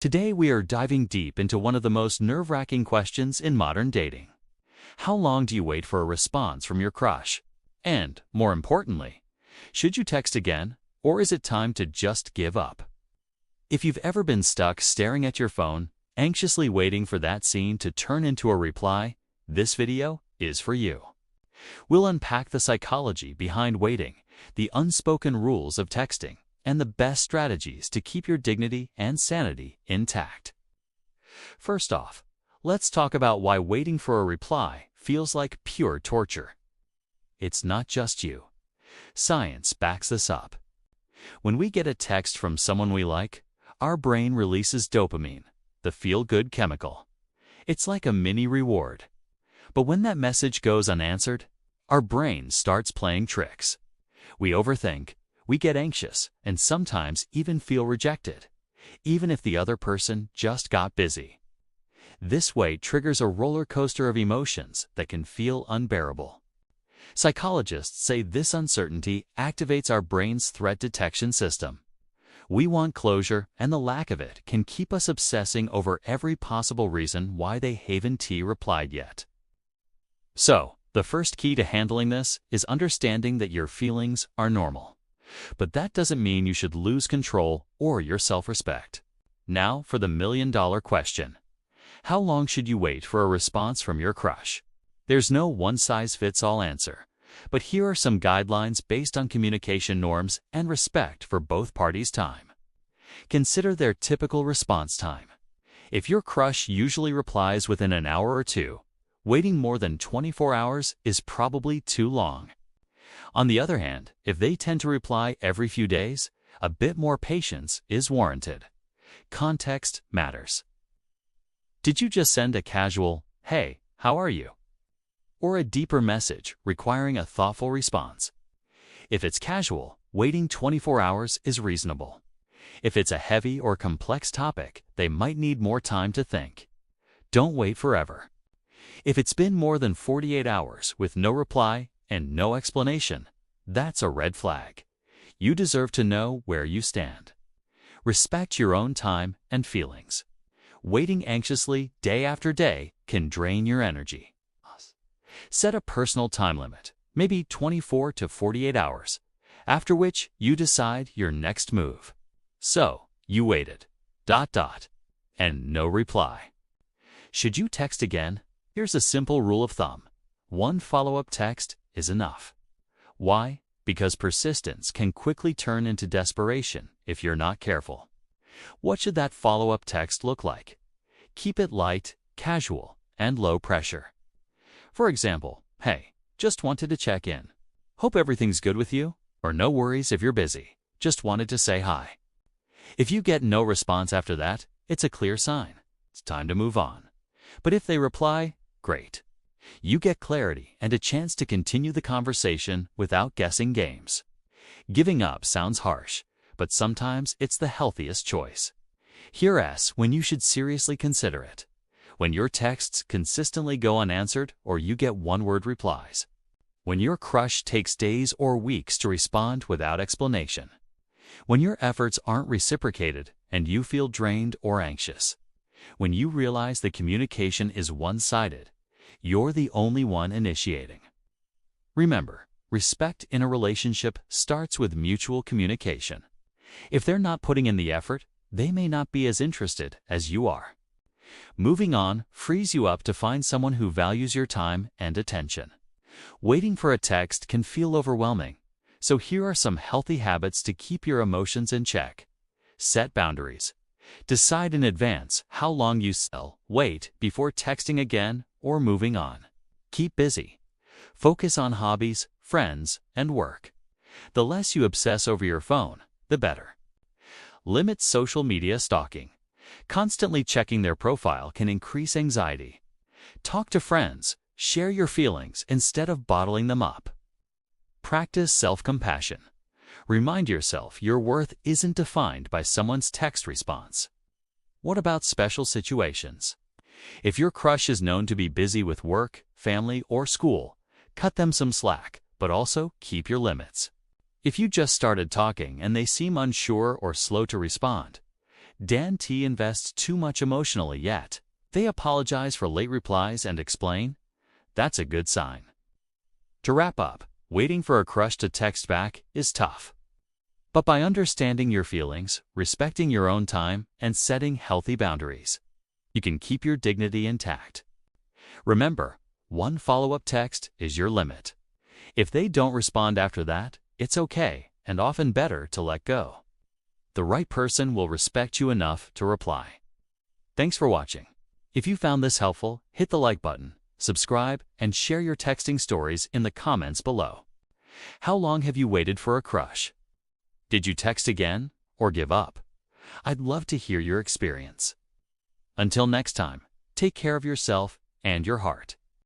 Today we are diving deep into one of the most nerve-wracking questions in modern dating. How long do you wait for a response from your crush? And, more importantly, should you text again, or is it time to just give up? If you've ever been stuck staring at your phone, anxiously waiting for that scene to turn into a reply, this video is for you. We'll unpack the psychology behind waiting, the unspoken rules of texting, and the best strategies to keep your dignity and sanity intact. First off, let's talk about why waiting for a reply feels like pure torture. It's not just you. Science backs this up. When we get a text from someone we like, our brain releases dopamine, the feel-good chemical. It's like a mini reward. But when that message goes unanswered, our brain starts playing tricks. We overthink, we get anxious, and sometimes even feel rejected, even if the other person just got busy. This wait triggers a roller coaster of emotions that can feel unbearable. Psychologists say this uncertainty activates our brain's threat detection system. We want closure, and the lack of it can keep us obsessing over every possible reason why they haven't replied yet. So, the first key to handling this is understanding that your feelings are normal. But that doesn't mean you should lose control or your self-respect. Now for the million-dollar question. How long should you wait for a response from your crush? There's no one-size-fits-all answer, but here are some guidelines based on communication norms and respect for both parties' time. Consider their typical response time. If your crush usually replies within an hour or two, waiting more than 24 hours is probably too long. On the other hand, if they tend to reply every few days, a bit more patience is warranted. Context matters. Did you just send a casual, "Hey, how are you?" or a deeper message requiring a thoughtful response? If it's casual, waiting 24 hours is reasonable. If it's a heavy or complex topic, they might need more time to think. Don't wait forever. If it's been more than 48 hours with no reply and no explanation, that's a red flag. You deserve to know where you stand. Respect your own time and feelings. Waiting anxiously day after day can drain your energy. Set a personal time limit, maybe 24 to 48 hours, after which you decide your next move. So, you waited, and no reply. Should you text again? Here's a simple rule of thumb. One follow-up text is enough. Why? Because persistence can quickly turn into desperation if you're not careful. What should that follow-up text look like? Keep it light, casual, and low pressure. For example, "Hey, just wanted to check in. Hope everything's good with you," or "No worries if you're busy. Just wanted to say hi." If you get no response after that, it's a clear sign. It's time to move on. But if they reply, great. You get clarity and a chance to continue the conversation without guessing games. Giving up sounds harsh, but sometimes it's the healthiest choice. Here's when you should seriously consider it. When your texts consistently go unanswered or you get one-word replies. When your crush takes days or weeks to respond without explanation. When your efforts aren't reciprocated and you feel drained or anxious. When you realize the communication is one-sided. You're the only one initiating. Remember, respect in a relationship starts with mutual communication. If they're not putting in the effort, they may not be as interested as you are. Moving on frees you up to find someone who values your time and attention. Waiting for a text can feel overwhelming, so here are some healthy habits to keep your emotions in check. Set boundaries. Decide in advance how long you wait before texting again or moving on. Keep busy. Focus on hobbies, friends, and work. The less you obsess over your phone, the better. Limit social media stalking. Constantly checking their profile can increase anxiety. Talk to friends. Share your feelings instead of bottling them up. Practice self-compassion. Remind yourself your worth isn't defined by someone's text response. What about special situations? If your crush is known to be busy with work, family, or school, cut them some slack, but also keep your limits. If you just started talking and they seem unsure or slow to respond, Dan T invests too much emotionally yet. They apologize for late replies and explain. That's a good sign. To wrap up, waiting for a crush to text back is tough. But by understanding your feelings, respecting your own time, and setting healthy boundaries, you can keep your dignity intact. Remember, one follow-up text is your limit. If they don't respond after that, it's okay and often better to let go. The right person will respect you enough to reply. Thanks for watching. If you found this helpful, hit the like button, subscribe, and share your texting stories in the comments below. How long have you waited for a crush? Did you text again or give up? I'd love to hear your experience. Until next time, take care of yourself and your heart.